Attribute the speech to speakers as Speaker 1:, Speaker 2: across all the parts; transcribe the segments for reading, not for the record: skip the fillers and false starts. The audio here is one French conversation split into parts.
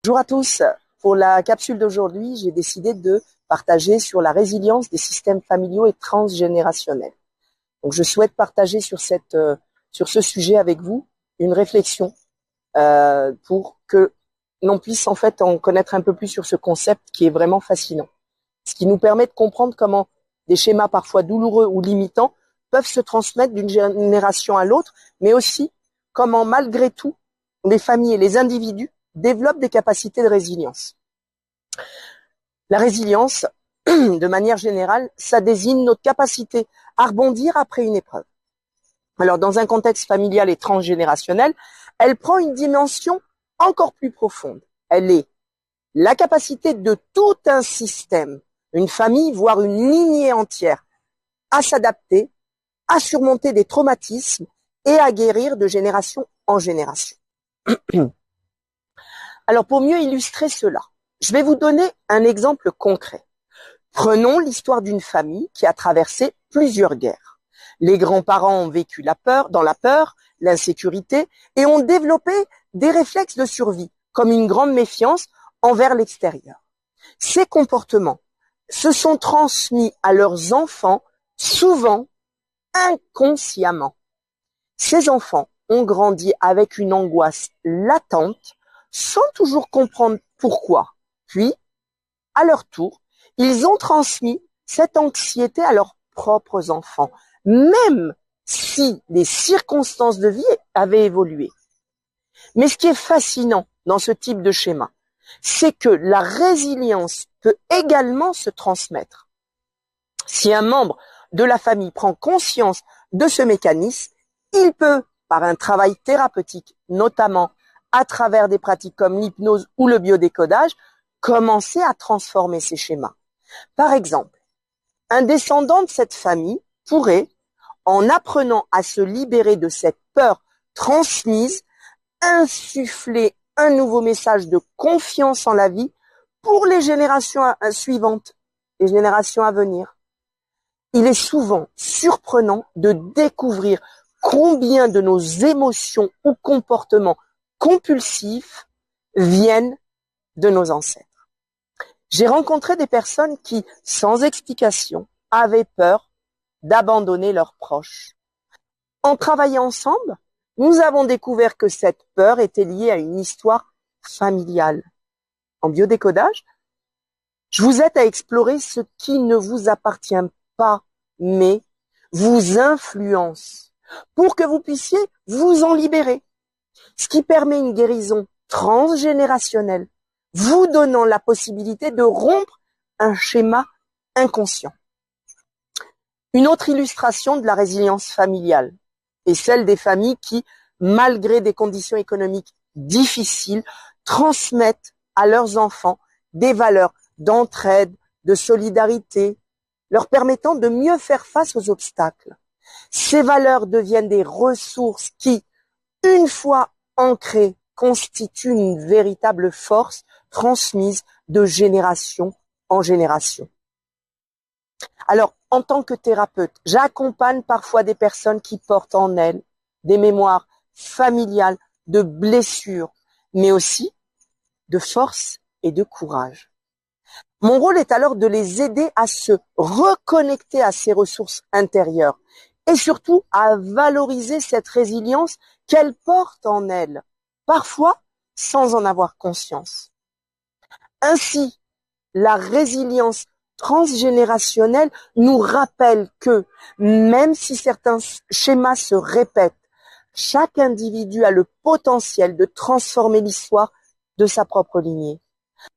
Speaker 1: Bonjour à tous. Pour la capsule d'aujourd'hui, j'ai décidé de partager sur la résilience des systèmes familiaux et transgénérationnels. Donc, je souhaite partager sur ce sujet avec vous une réflexion pour que l'on puisse en fait en connaître un peu plus sur ce concept qui est vraiment fascinant. Ce qui nous permet de comprendre comment des schémas parfois douloureux ou limitants peuvent se transmettre d'une génération à l'autre, mais aussi comment malgré tout, les familles et les individus développent des capacités de résilience. La résilience, de manière générale, ça désigne notre capacité à rebondir après une épreuve. Alors, dans un contexte familial et transgénérationnel, elle prend une dimension encore plus profonde. Elle est la capacité de tout un système, une famille, voire une lignée entière, à s'adapter, à surmonter des traumatismes et à guérir de génération en génération. Alors, pour mieux illustrer cela, je vais vous donner un exemple concret. Prenons l'histoire d'une famille qui a traversé plusieurs guerres. Les grands-parents ont vécu dans la peur, l'insécurité et ont développé des réflexes de survie, comme une grande méfiance envers l'extérieur. Ces comportements se sont transmis à leurs enfants, souvent inconsciemment. Ces enfants ont grandi avec une angoisse latente, sans toujours comprendre pourquoi. Puis, à leur tour, ils ont transmis cette anxiété à leurs propres enfants, même si les circonstances de vie avaient évolué. Mais ce qui est fascinant dans ce type de schéma, c'est que la résilience peut également se transmettre. Si un membre de la famille prend conscience de ce mécanisme, il peut, par un travail thérapeutique, notamment à travers des pratiques comme l'hypnose ou le biodécodage, commencer à transformer ces schémas. Par exemple, un descendant de cette famille pourrait, en apprenant à se libérer de cette peur transmise, insuffler un nouveau message de confiance en la vie pour les générations suivantes, les générations à venir. Il est souvent surprenant de découvrir combien de nos émotions ou comportements compulsifs viennent de nos ancêtres. J'ai rencontré des personnes qui, sans explication, avaient peur d'abandonner leurs proches. En travaillant ensemble, nous avons découvert que cette peur était liée à une histoire familiale. En biodécodage, je vous aide à explorer ce qui ne vous appartient pas, mais vous influence, pour que vous puissiez vous en libérer. Ce qui permet une guérison transgénérationnelle, vous donnant la possibilité de rompre un schéma inconscient. Une autre illustration de la résilience familiale est celle des familles qui, malgré des conditions économiques difficiles, transmettent à leurs enfants des valeurs d'entraide, de solidarité, leur permettant de mieux faire face aux obstacles. Ces valeurs deviennent des ressources qui, une fois ancrées, constituent une véritable force transmise de génération en génération. Alors, en tant que thérapeute, j'accompagne parfois des personnes qui portent en elles des mémoires familiales de blessures, mais aussi de force et de courage. Mon rôle est alors de les aider à se reconnecter à ces ressources intérieures et surtout à valoriser cette résilience qu'elles portent en elles, parfois sans en avoir conscience. Ainsi, la résilience transgénérationnelle nous rappelle que, même si certains schémas se répètent, chaque individu a le potentiel de transformer l'histoire de sa propre lignée.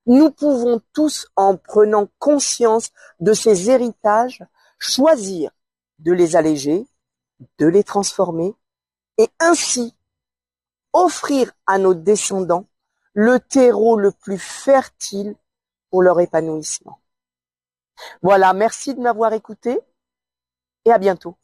Speaker 1: Nous pouvons tous, en prenant conscience de ces héritages, choisir de les alléger, de les transformer et ainsi offrir à nos descendants le terreau le plus fertile pour leur épanouissement. Voilà, merci de m'avoir écouté et à bientôt.